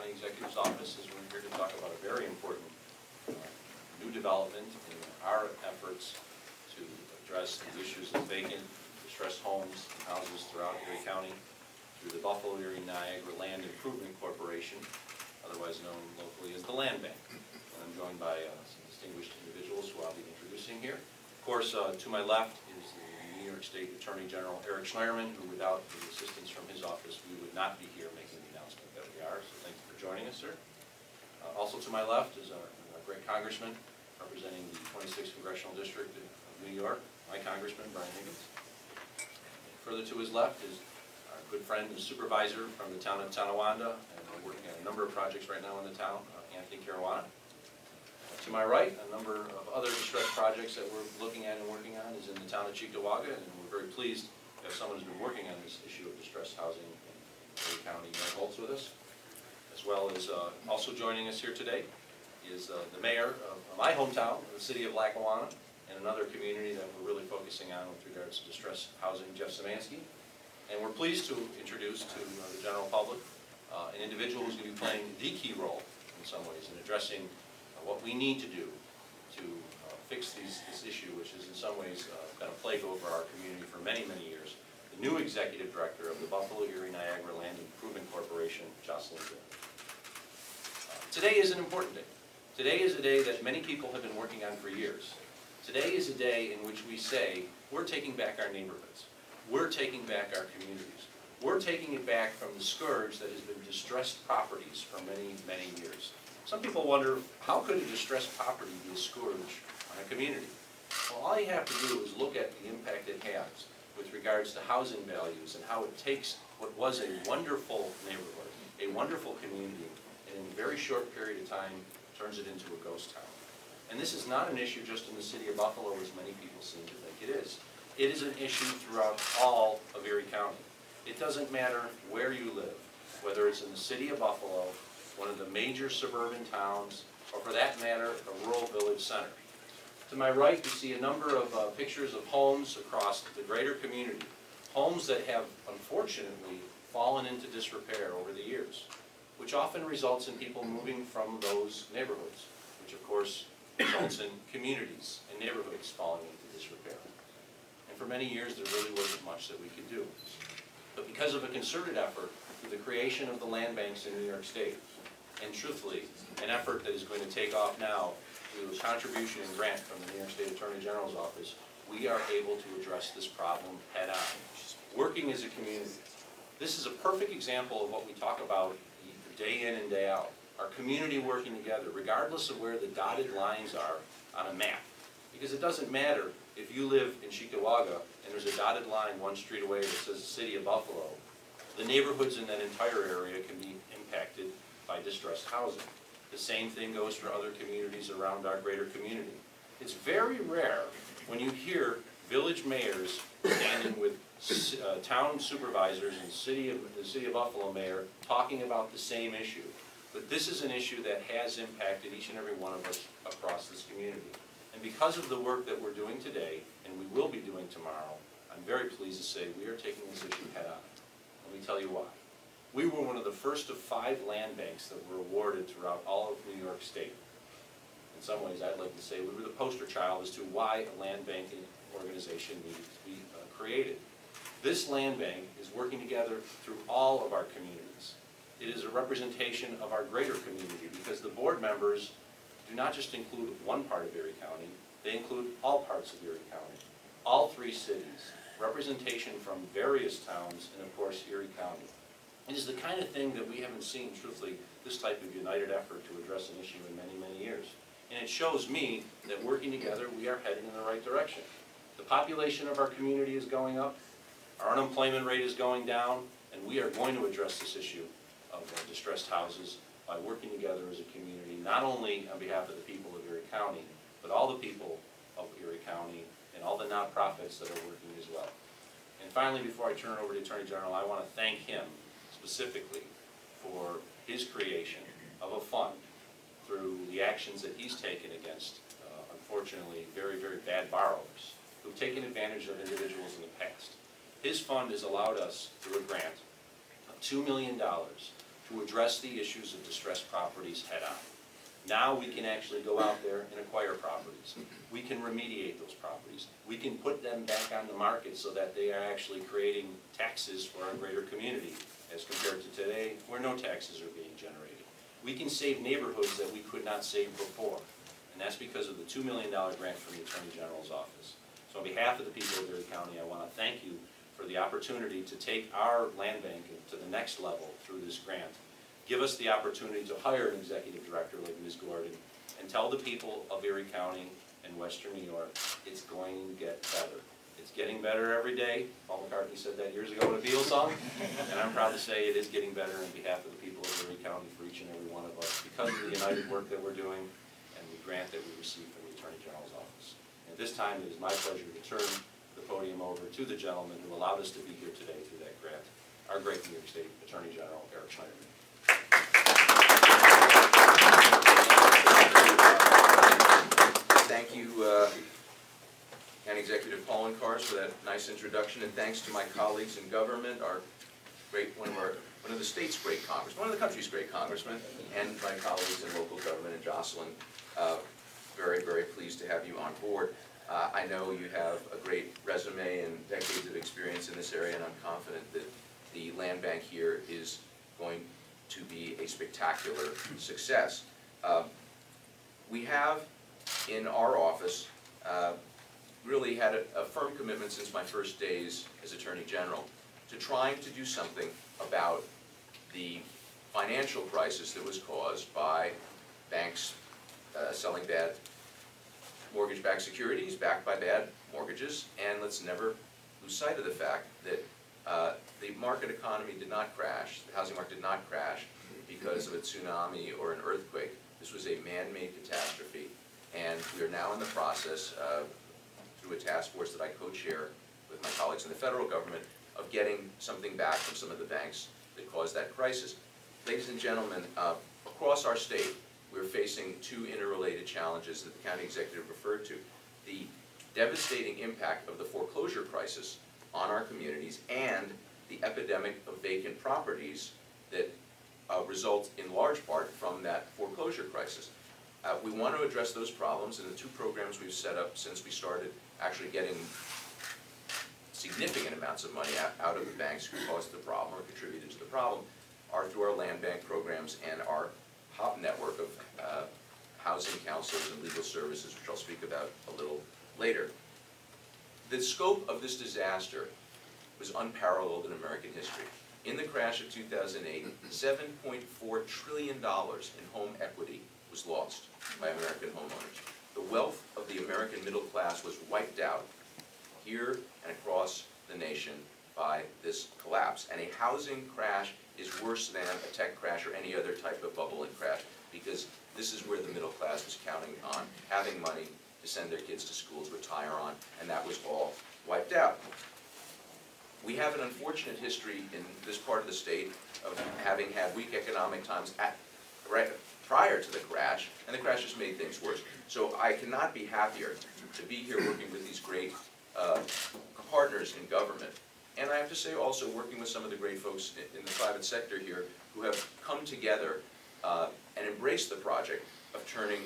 County Executive's Office as we're here to talk about a very important new development in our efforts to address the issues of vacant, distressed homes and houses throughout Erie County through the Buffalo Erie Niagara Land Improvement Corporation, otherwise known locally as the Land Bank. And I'm joined by some distinguished individuals who I'll be introducing here. Of course, to my left is the New York State Attorney General Eric Schneiderman, who without the assistance from his office, we would not be here making the announcement that we are. So thank you for joining us, sir. Also to my left is our great congressman representing the 26th Congressional District of New York, my congressman, Brian Higgins. Further to his left is our good friend and supervisor from the town of Tonawanda, and we're working on a number of projects right now in the town, Anthony Caruana. To my right, a number of other distress projects that we're looking at and working on is in the town of Cheektowaga, and we're very pleased to have someone who's been working on this issue of distressed housing in Erie County, Mayor Holtz, with us. As well as also joining us here today is the mayor of my hometown, the city of Lackawanna, and another community that we're really focusing on with regards to distressed housing, Jeff Szymanski. And we're pleased to introduce to the general public an individual who's going to be playing the key role in some ways in addressing what we need to do to fix this issue, which has in some ways been a plague over our community for many, many years. The new executive director of the Buffalo Erie Niagara Land Improvement Corporation, Jocelyn Gordon. Today is an important day. Today is a day that many people have been working on for years. Today is a day in which we say, we're taking back our neighborhoods. We're taking back our communities. We're taking it back from the scourge that has been distressed properties for many, many years. Some people wonder, how could a distressed property be a scourge on a community? Well, all you have to do is look at the impact it has with regards to housing values and how it takes what was a wonderful neighborhood, a wonderful community, and in a very short period of time turns it into a ghost town. And this is not an issue just in the city of Buffalo, as many people seem to think it is. It is an issue throughout all of Erie County. It doesn't matter where you live, whether it's in the city of Buffalo, one of the major suburban towns, or for that matter, a rural village center. To my right, you see a number of pictures of homes across the greater community. Homes that have, unfortunately, fallen into disrepair over the years, which often results in people moving from those neighborhoods, which of course results in communities and neighborhoods falling into disrepair. And for many years, there really wasn't much that we could do. But because of a concerted effort through the creation of the land banks in New York State, and truthfully, an effort that is going to take off now through a contribution and grant from the New York State Attorney General's office, we are able to address this problem head on, working as a community. This is a perfect example of what we talk about day in and day out. Our community working together, regardless of where the dotted lines are on a map. Because it doesn't matter if you live in Cheektowaga and there's a dotted line one street away that says the city of Buffalo. The neighborhoods in that entire area can be impacted by distressed housing. The same thing goes for other communities around our greater community. It's very rare when you hear village mayors standing with town supervisors and the city of Buffalo mayor talking about the same issue. But this is an issue that has impacted each and every one of us across this community. And because of the work that we're doing today, and we will be doing tomorrow, I'm very pleased to say we are taking this issue head on. Let me tell you why. We were one of the first of 5 land banks that were awarded throughout all of New York State. In some ways, I'd like to say we were the poster child as to why a land banking organization needed to be created. This land bank is working together through all of our communities. It is a representation of our greater community because the board members do not just include one part of Erie County, they include all parts of Erie County, all 3 cities, representation from various towns, and of course Erie County. It is the kind of thing that we haven't seen, truthfully, this type of united effort to address an issue in many, many years. And it shows me that working together, we are heading in the right direction. The population of our community is going up, our unemployment rate is going down, and we are going to address this issue of distressed houses by working together as a community, not only on behalf of the people of Erie County, but all the people of Erie County and all the nonprofits that are working as well. And finally, before I turn it over to the Attorney General, I want to thank him specifically for his creation of a fund through the actions that he's taken against, unfortunately, very, very bad borrowers who've taken advantage of individuals in the past. His fund has allowed us, through a grant, of $2 million to address the issues of distressed properties head on. Now we can actually go out there and acquire properties. We can remediate those properties. We can put them back on the market so that they are actually creating taxes for our greater community as compared to today where no taxes are being generated. We can save neighborhoods that we could not save before, and that's because of the $2 million grant from the Attorney General's office. So on behalf of the people of Erie County, I want to thank you for the opportunity to take our land bank to the next level through this grant. Give us the opportunity to hire an executive director like Ms. Gordon and tell the people of Erie County and Western New York it's going to get better. It's getting better every day. Poloncarz said that years ago in a Beatles song, and I'm proud to say it is getting better on behalf of the people of Erie County for each and every one of us because of the united work that we're doing and the grant that we received from the Attorney General's office. At this time, it is my pleasure to turn the podium over to the gentleman who allowed us to be here today through that grant, our great New York State Attorney General, Eric Schneiderman. Thank you, County Executive Poloncarz, for that nice introduction, and thanks to my colleagues in government, one of the state's great congressmen, one of the country's great congressmen, and my colleagues in local government, and Jocelyn. Very, very pleased to have you on board. I know you have a great resume and decades of experience in this area, and I'm confident that the land bank here is going to be a spectacular success. We have in our office really had a firm commitment since my first days as Attorney General to trying to do something about the financial crisis that was caused by banks selling bad mortgage-backed securities backed by bad mortgages. And let's never lose sight of the fact that the market economy did not crash, the housing market did not crash because of a tsunami or an earthquake. This was a man-made catastrophe, and we are now in the process, through a task force that I co-chair with my colleagues in the federal government, of getting something back from some of the banks that caused that crisis. Ladies and gentlemen, across our state, we're facing two interrelated challenges that the county executive referred to: the devastating impact of the foreclosure crisis on our communities and the epidemic of vacant properties that result in large part from that foreclosure crisis. We want to address those problems, and the two programs we've set up since we started actually getting significant amounts of money out of the banks who caused the problem or contributed to the problem are through our land bank programs and our HOP network of housing counselors and legal services, which I'll speak about a little later. The scope of this disaster was unparalleled in American history. In the crash of 2008, $7.4 trillion in home equity was lost by American homeowners. The wealth of the American middle class was wiped out here and across the nation by this collapse. And a housing crash is worse than a tech crash or any other type of bubble and crash, because this is where the middle class was counting on having money to send their kids to school, to retire on, and that was all wiped out. We have an unfortunate history in this part of the state of having had weak economic times prior to the crash, and the crash just made things worse. So I cannot be happier to be here working with these great partners in government. And I have to say also working with some of the great folks in the private sector here who have come together and embraced the project of turning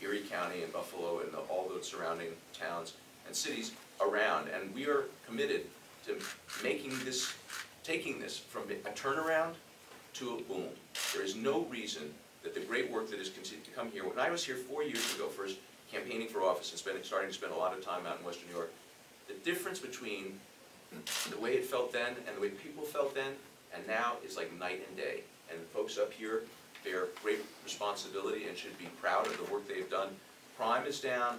Erie County and Buffalo and all those surrounding towns and cities around. And we are committed to taking this from a turnaround to a boom. There is no reason that the great work that has continued to come here. When I was here 4 years ago, first campaigning for office and starting to spend a lot of time out in Western New York, the difference between the way it felt then and the way people felt then and now is like night and day. And the folks up here bear great responsibility and should be proud of the work they've done. Crime is down,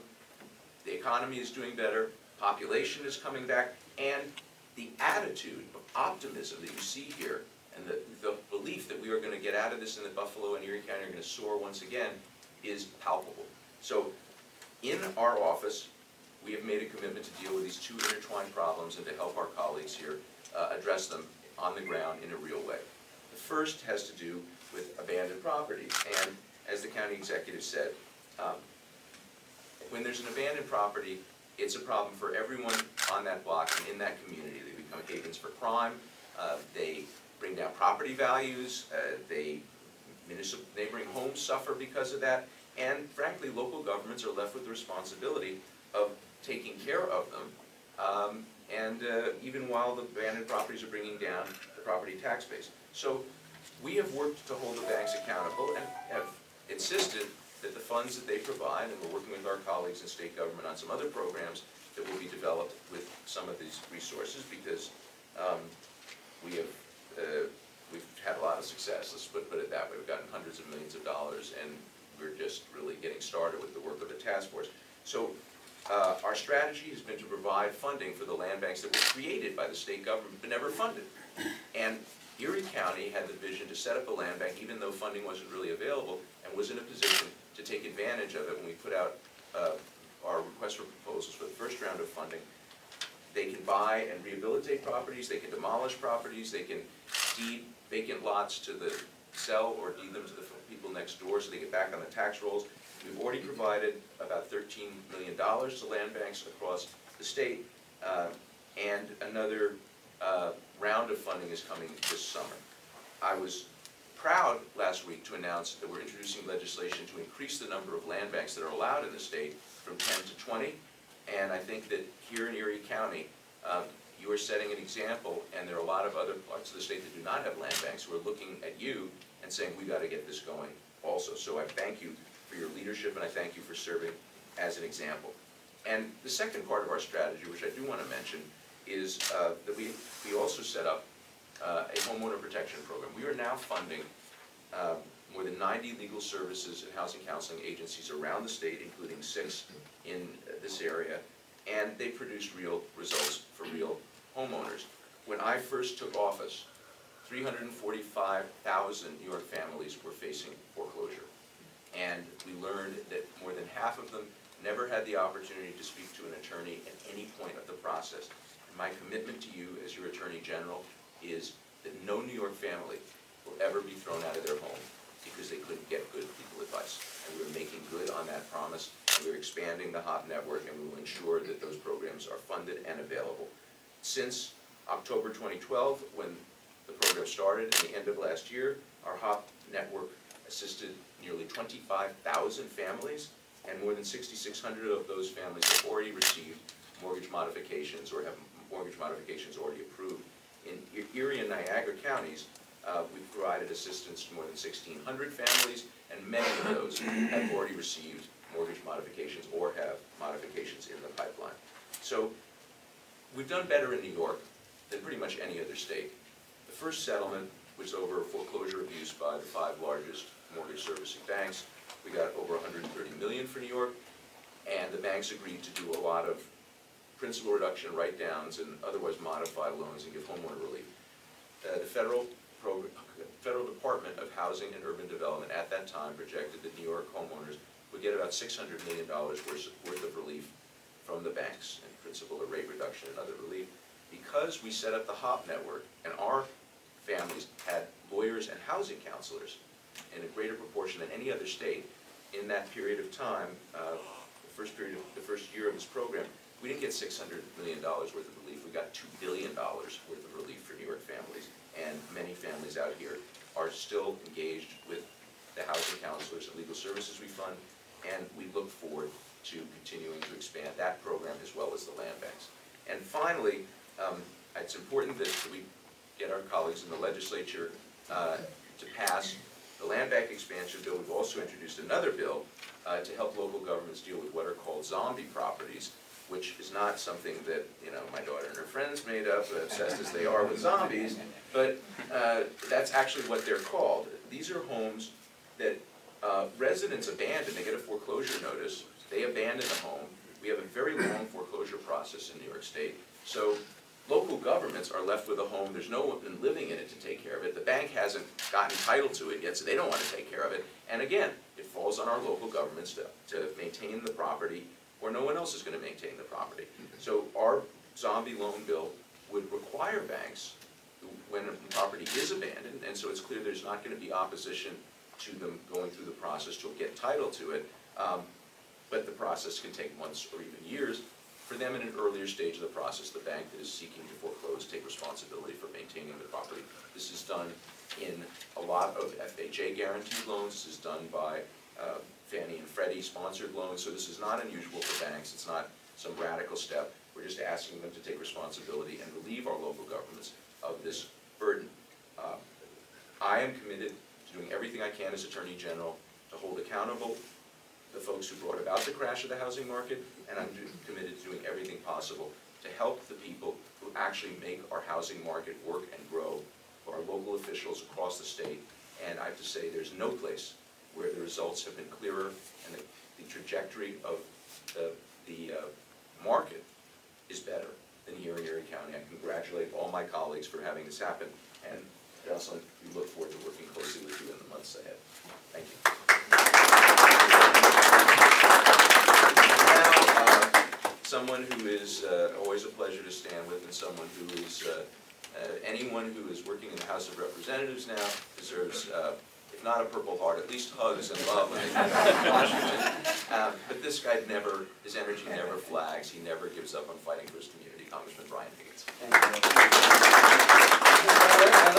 the economy is doing better, population is coming back, and the attitude of optimism that you see here and the belief that we are going to get out of this and that Buffalo and Erie County are going to soar once again is palpable. So in our office, we have made a commitment to deal with these two intertwined problems and to help our colleagues here address them on the ground in a real way. The first has to do with abandoned properties, and as the county executive said, when there's an abandoned property, it's a problem for everyone on that block and in that community. They become havens for crime, they bring down property values. Neighboring homes suffer because of that, and frankly, local governments are left with the responsibility of taking care of them, even while the abandoned properties are bringing down the property tax base. So we have worked to hold the banks accountable and have insisted that the funds that they provide, and we're working with our colleagues in state government on some other programs that will be developed with some of these resources, because we've had a lot of success, let's put it that way. We've gotten hundreds of millions of dollars, and we're just really getting started with the work of the task force. So our strategy has been to provide funding for the land banks that were created by the state government but never funded. And Erie County had the vision to set up a land bank even though funding wasn't really available, and was in a position to take advantage of it when we put out our request for proposals for the first round of funding. They can buy and rehabilitate properties, they can demolish properties, they can deed vacant lots to sell or deed them to the people next door so they get back on the tax rolls. We've already provided about $13 million to land banks across the state, and another round of funding is coming this summer. I was proud last week to announce that we're introducing legislation to increase the number of land banks that are allowed in the state from 10 to 20, and I think that here in Erie County, you are setting an example, and there are a lot of other parts of the state that do not have land banks who are looking at you and saying, we got to get this going also. So I thank you for your leadership, and I thank you for serving as an example. And the second part of our strategy, which I do want to mention, is that we also set up a homeowner protection program. We are now funding more than 90 legal services and housing counseling agencies around the state, including 6 in this area, and they produced real results for real homeowners. When I first took office, 345,000 New York families were facing foreclosure. And we learned that more than half of them never had the opportunity to speak to an attorney at any point of the process. And my commitment to you as your Attorney General is that no New York family will ever be thrown out of their home because they couldn't get good legal advice. And we're making good on that promise. And we're expanding the HOP network, and we will ensure that those programs are funded and available. Since October 2012, when the program started, at the end of last year, our HOP network assisted nearly 25,000 families, and more than 6,600 of those families have already received mortgage modifications or have mortgage modifications already approved. In Erie and Niagara counties, we've provided assistance to more than 1,600 families, and many of those have already received mortgage modifications or have modifications in the pipeline. So we've done better in New York than pretty much any other state. The first settlement was over foreclosure abuse by the 5 largest mortgage servicing banks. We got over $130 million for New York, and the banks agreed to do a lot of principal reduction write-downs and otherwise modify loans and give homeowner relief. The Federal Department of Housing and Urban Development at that time projected that New York homeowners would get about $600 million worth of relief from the banks, and principal or rate reduction and other relief. Because we set up the HOP network, and our families had lawyers and housing counselors in a greater proportion than any other state, in that period of time, the first year of this program, we didn't get $600 million worth of relief. We got $2 billion worth of relief for New York families, and many families out here are still engaged with the housing counselors and legal services we fund, and we look forward to continuing to expand that program as well as the land banks. And finally, it's important that we get our colleagues in the legislature to pass the land bank expansion bill. We've also introduced another bill to help local governments deal with what are called zombie properties, which is not something that, you know, my daughter and her friends made up, obsessed as they are with zombies, but that's actually what they're called. These are homes that residents abandon. They get a foreclosure notice, they abandon a home. We have a very long foreclosure process in New York State. So local governments are left with a home, there's no one living in it to take care of it. The bank hasn't gotten title to it yet, so they don't want to take care of it. And again, it falls on our local governments to maintain the property, or no one else is going to maintain the property. So our zombie loan bill would require banks, when a property is abandoned, and so it's clear there's not going to be opposition to them going through the process to get title to it, but the process can take months or even years. for them in an earlier stage of the process, the bank that is seeking to foreclose take responsibility for maintaining the property. This is done in a lot of FHA guaranteed loans. This is done by Fannie and Freddie sponsored loans, so this is not unusual for banks. It's not some radical step. We're just asking them to take responsibility and relieve our local governments of this burden. I am committed to doing everything I can as Attorney General to hold accountable the folks who brought about the crash of the housing market, and I'm committed to doing everything possible to help the people who actually make our housing market work and grow, for our local officials across the state. And I have to say, there's no place where the results have been clearer and the trajectory of the market is better than here in Erie County. I congratulate all my colleagues for having this happen, and Jocelyn, we look forward to working closely with you in the months ahead. Thank you. Now, someone who is always a pleasure to stand with, and someone who is, anyone who is working in the House of Representatives now deserves, if not a Purple Heart, at least hugs and love when they come back to Washington. But this guy never, his energy never flags. He never gives up on fighting for his community. Congressman Brian Higgins. Thank you. I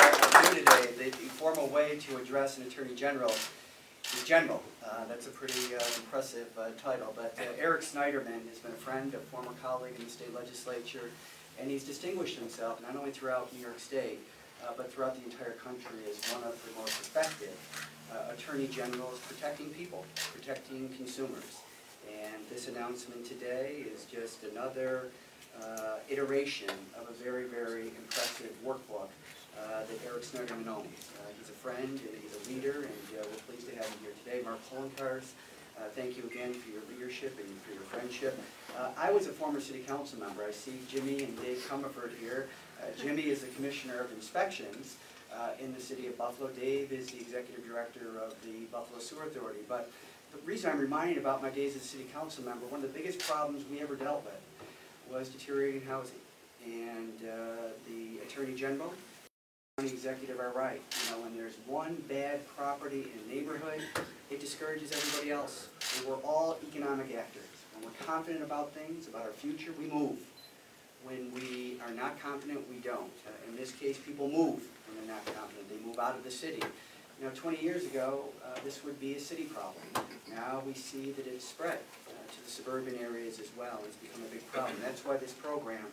learned something new today. The formal way to address an Attorney General is general. That's a pretty impressive title. But Eric Schneiderman has been a friend, a former colleague in the state legislature, and he's distinguished himself not only throughout New York State, but throughout the entire country as one of the most effective Attorney Generals protecting people, protecting consumers. And this announcement today is just another iteration of a very, very impressive workbook that Eric Schneiderman owns. He's a friend and he's a leader, and we're pleased to have him here today. Mark Poloncarz, thank you again for your leadership and for your friendship. I was a former city council member. I see Jimmy and Dave Comerford here. Jimmy is the Commissioner of Inspections in the city of Buffalo. Dave is the Executive Director of the Buffalo Sewer Authority. But the reason I'm reminded about my days as a city council member, one of the biggest problems we ever dealt with was deteriorating housing. And the Attorney General and the Executive are right. You know, when there's one bad property in a neighborhood, it discourages everybody else. And we're all economic actors. When we're confident about things, about our future, we move. When we are not confident, we don't. In this case, people move when they're not confident. They move out of the city. You know, 20 years ago, this would be a city problem. Now we see that it's spread to the suburban areas as well. It's become a big problem. That's why this program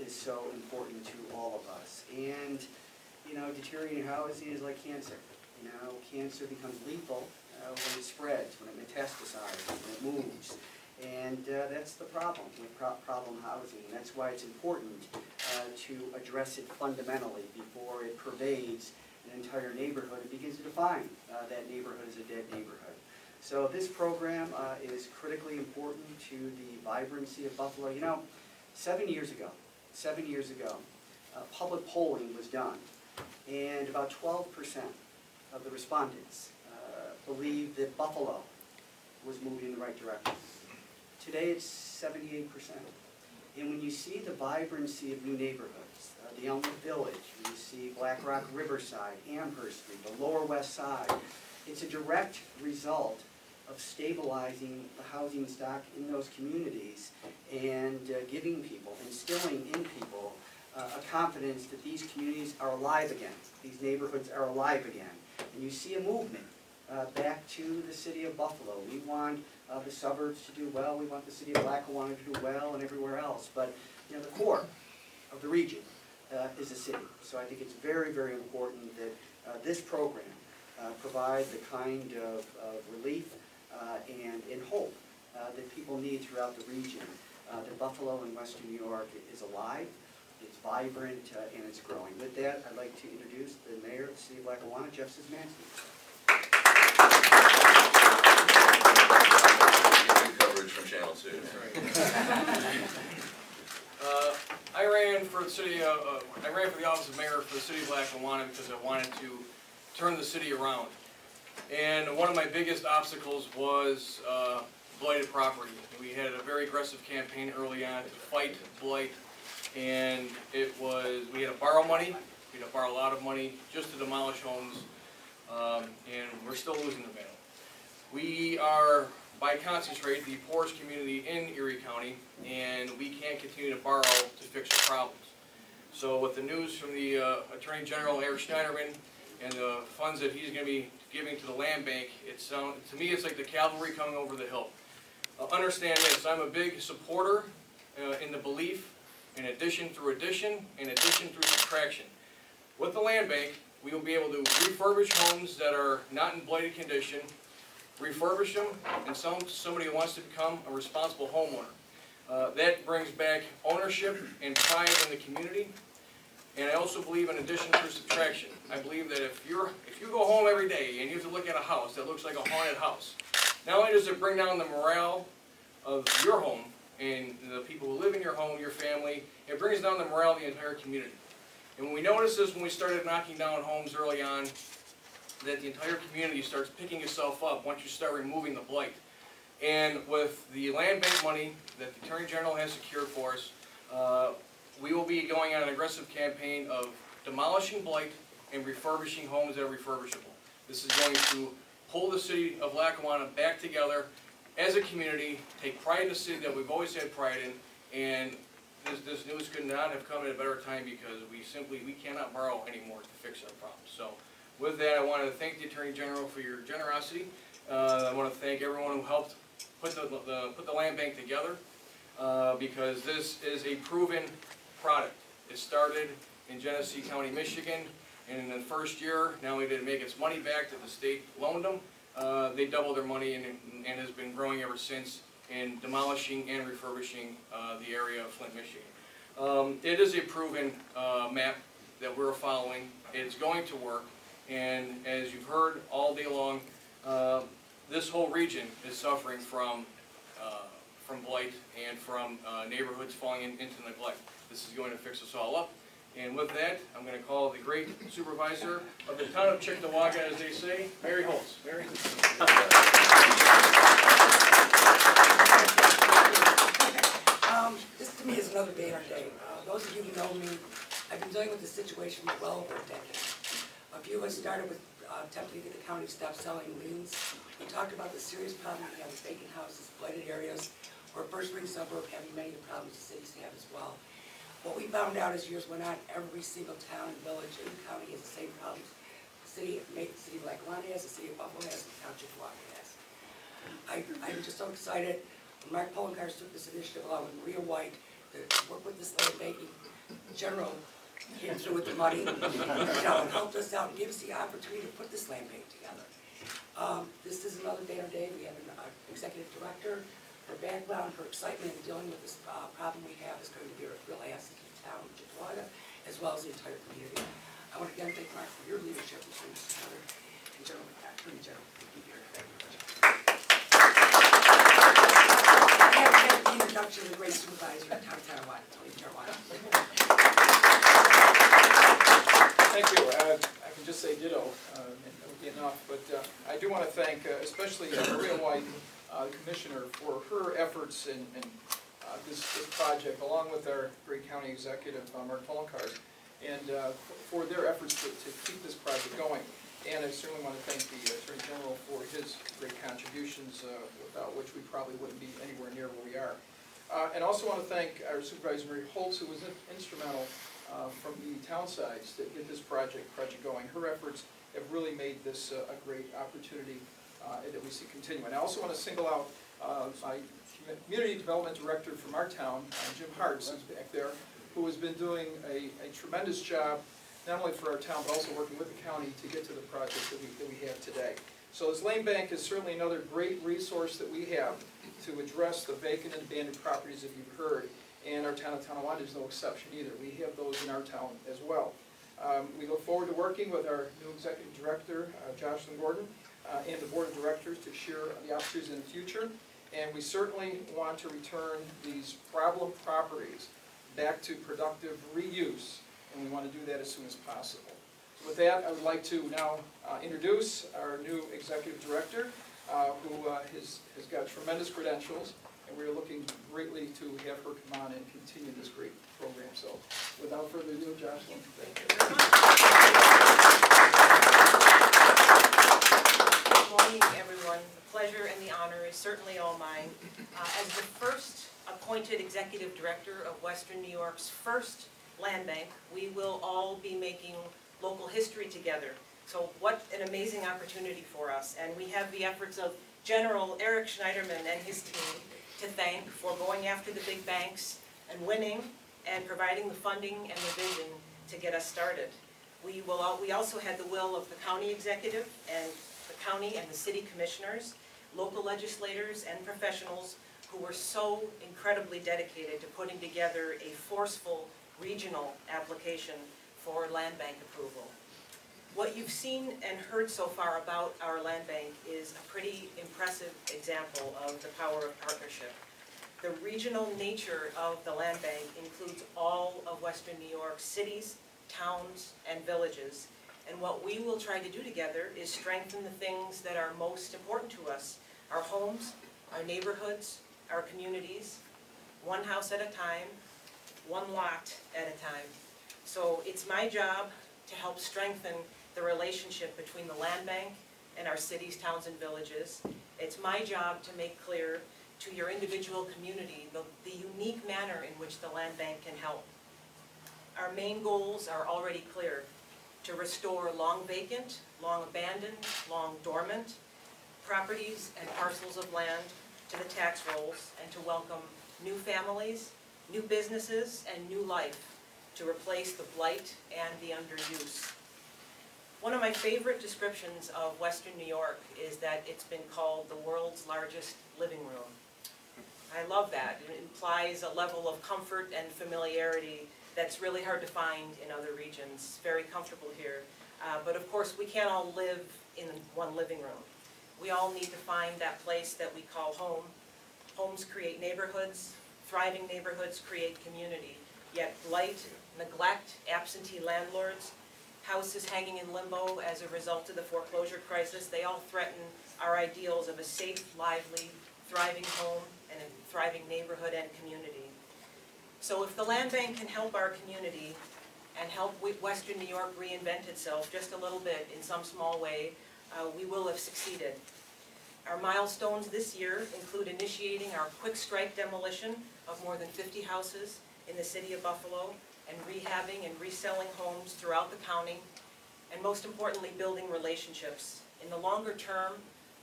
is so important to all of us. And, you know, deteriorating housing is like cancer. You know, cancer becomes lethal when it spreads, when it metastasizes, when it moves. And that's the problem with problem housing. And that's why it's important to address it fundamentally before it pervades an entire neighborhood and begins to define that neighborhood as a dead neighborhood. So this program is critically important to the vibrancy of Buffalo. You know, 7 years ago, public polling was done, and about 12% of the respondents believed that Buffalo was moving in the right direction. Today it's 78%. And when you see the vibrancy of new neighborhoods, the Elmwood Village, you see Black Rock Riverside, Amherst Street, the Lower West Side, it's a direct result of stabilizing the housing stock in those communities and giving people, instilling in people a confidence that these communities are alive again, these neighborhoods are alive again. And you see a movement back to the city of Buffalo. We want the suburbs to do well, we want the city of Lackawanna to do well, and everywhere else. But you know, the core of the region is the city. So I think it's very, very important that this program provide the kind of relief and hope that people need throughout the region. That Buffalo and Western New York is alive, it's vibrant, and it's growing. With that, I'd like to introduce the Mayor of the City of Lackawanna, Jeff Szymanski. Coverage from Channel 2. I ran for the office of mayor for the city of Lackawanna because I wanted to turn the city around. And one of my biggest obstacles was blighted property. We had a very aggressive campaign early on to fight blight, and we had to borrow money. We had to borrow a lot of money just to demolish homes, and we're still losing the battle. We are by concentrate, the poorest community in Erie County, and we can't continue to borrow to fix our problems. So with the news from the Attorney General, Erie Schneiderman, and the funds that he's going to be giving to the land bank, to me it's like the cavalry coming over the hill. Understand this, I'm a big supporter in the belief in addition through addition and addition through subtraction. With the land bank, we will be able to refurbish homes that are not in blighted condition, refurbish them, and sell them to somebody who wants to become a responsible homeowner. That brings back ownership and pride in the community. And I also believe in addition through subtraction. I believe that if you go home every day and you have to look at a house that looks like a haunted house, not only does it bring down the morale of your home and the people who live in your home, your family, it brings down the morale of the entire community. And when we noticed this when we started knocking down homes early on, that the entire community starts picking itself up once you start removing the blight. And with the land bank money that the Attorney General has secured for us, we will be going on an aggressive campaign of demolishing blight and refurbishing homes that are refurbishable. This is going to pull the city of Lackawanna back together as a community, take pride in the city that we've always had pride in, and this news could not have come at a better time because we cannot borrow anymore to fix our problems. So with that, I want to thank the Attorney General for your generosity. I want to thank everyone who helped put the land bank together because this is a proven product. It started in Genesee County, Michigan, and in the first year, not only did it make its money back that the state loaned them, they doubled their money and has been growing ever since in demolishing and refurbishing the area of Flint, Michigan. It is a proven map that we're following. It's going to work, and as you've heard all day long, this whole region is suffering from blight and from neighborhoods falling into neglect. This is going to fix us all up. And with that, I'm going to call the great supervisor of the town of Cheektowaga, as they say, Mary Holtz. Mary. This to me is another day in our day. Those of you who know me, I've been dealing with this situation for well over a decade. A few of us started with attempting to get the county to stop selling liens. We talked about the serious problem we have with vacant houses, blighted areas, or a first-ring suburb having many of the problems the cities have as well. What we found out as years went on, every single town and village in the county has the same problems. The city of Lackawanna has, the city of Buffalo has, the town of Cheektowaga has. I'm just so excited. When Mark Poloncarz took this initiative along with Maria White to work with this land banking general, came through with the money, and helped us out and gave us the opportunity to put this land bank together. This is another day in our day. We have an executive director. Her background, her excitement in dealing with this problem we have is going to be a real asset to the town of Cheektowaga, as well as the entire community. I want to again thank Mark for your leadership in putting this together, and Attorney General, thank you very much. I have to get the introduction of the great supervisor at town of Tonawanda, Tony Jarwana. Thank you. I can just say ditto, and that would be enough. But I do want to thank especially Maria White, the Commissioner, for her efforts in this project, along with our great county executive, Mark Poloncarz, and for their efforts to keep this project going. And I certainly want to thank the Attorney General for his great contributions, without which we probably wouldn't be anywhere near where we are. And also want to thank our Supervisor Mary Holtz, who was instrumental from the town sides to get this project going. Her efforts have really made this a great opportunity that we see continuing. I also want to single out my Community Development Director from our town, Jim Hartz, who's back there, who has been doing a tremendous job, not only for our town, but also working with the county to get to the project that we have today. So this land bank is certainly another great resource that we have to address the vacant and abandoned properties that you've heard, and our town of Tonawanda is no exception either. We have those in our town as well. We look forward to working with our new Executive Director, Jocelyn Gordon, and the Board of Directors to share the opportunities in the future. And we certainly want to return these problem properties back to productive reuse, and we want to do that as soon as possible. So with that, I would like to now introduce our new Executive Director, who has got tremendous credentials, and we're looking greatly to have her come on and continue this great program. So without further ado, Jocelyn, thank you very much. Good morning, everyone. The pleasure and the honor is certainly all mine. As the first appointed executive director of Western New York's first land bank, we will all be making local history together. So what an amazing opportunity for us. And we have the efforts of General Eric Schneiderman and his team to thank for going after the big banks and winning and providing the funding and the vision to get us started. We also had the will of the county executive and the county and the city commissioners, local legislators and professionals who were so incredibly dedicated to putting together a forceful regional application for land bank approval. What you've seen and heard so far about our land bank is a pretty impressive example of the power of partnership. The regional nature of the land bank includes all of Western New York's cities, towns, and villages. And what we will try to do together is strengthen the things that are most important to us: our homes, our neighborhoods, our communities, one house at a time, one lot at a time. So it's my job to help strengthen the relationship between the land bank and our cities, towns, and villages. It's my job to make clear to your individual community the unique manner in which the land bank can help. Our main goals are already clear: to restore long vacant, long abandoned, long dormant properties and parcels of land to the tax rolls, and to welcome new families, new businesses, and new life to replace the blight and the underuse. One of my favorite descriptions of Western New York is that it's been called the world's largest living room. I love that. It implies a level of comfort and familiarity that's really hard to find in other regions. Very comfortable here. But of course, we can't all live in one living room. We all need to find that place that we call home. Homes create neighborhoods. Thriving neighborhoods create community. Yet blight, neglect, absentee landlords, houses hanging in limbo as a result of the foreclosure crisis, they all threaten our ideals of a safe, lively, thriving home and a thriving neighborhood and community. So if the land bank can help our community and help Western New York reinvent itself just a little bit in some small way, we will have succeeded. Our milestones this year include initiating our quick strike demolition of more than 50 houses in the city of Buffalo, and rehabbing and reselling homes throughout the county, and most importantly, building relationships. In the longer term,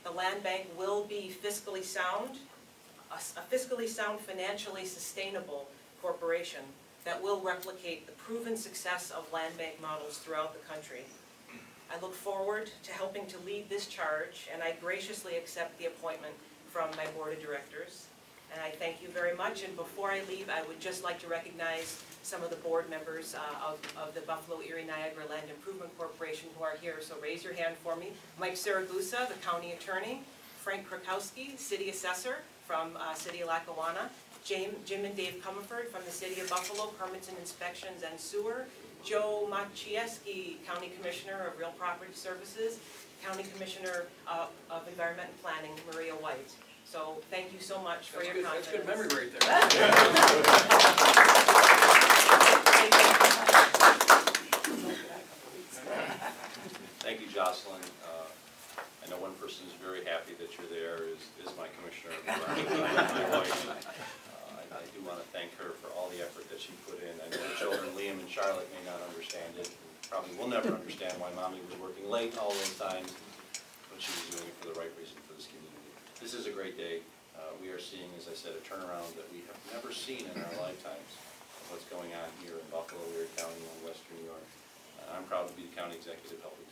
the land bank will be fiscally sound, a fiscally sound, financially sustainable corporation that will replicate the proven success of land bank models throughout the country. I look forward to helping to lead this charge, and I graciously accept the appointment from my board of directors. And I thank you very much, and before I leave, I would just like to recognize some of the board members of the Buffalo, Erie, Niagara Land Improvement Corporation who are here, so raise your hand for me. Mike Saragusa, the county attorney. Frank Krakowski, city assessor from City of Lackawanna. Jim and Dave Comerford from the city of Buffalo, permits and inspections and sewer. Joe Maciejewski, county commissioner of real property services. County commissioner of environment and planning, Maria White. So thank you so much for your confidence. That's good memory right there. Thank you, Jocelyn. I know one person who's very happy that you're there is my commissioner, my wife. I do want to thank her for all the effort that she put in. I know the children, Liam and Charlotte, may not understand it. Probably will never understand why Mommy was working late all those times, but she was doing it for the right reason for this community. This is a great day. We are seeing, as I said, a turnaround that we have never seen in our lifetimes of what's going on here in Buffalo, Erie County, and Western New York. I'm proud to be the county executive helping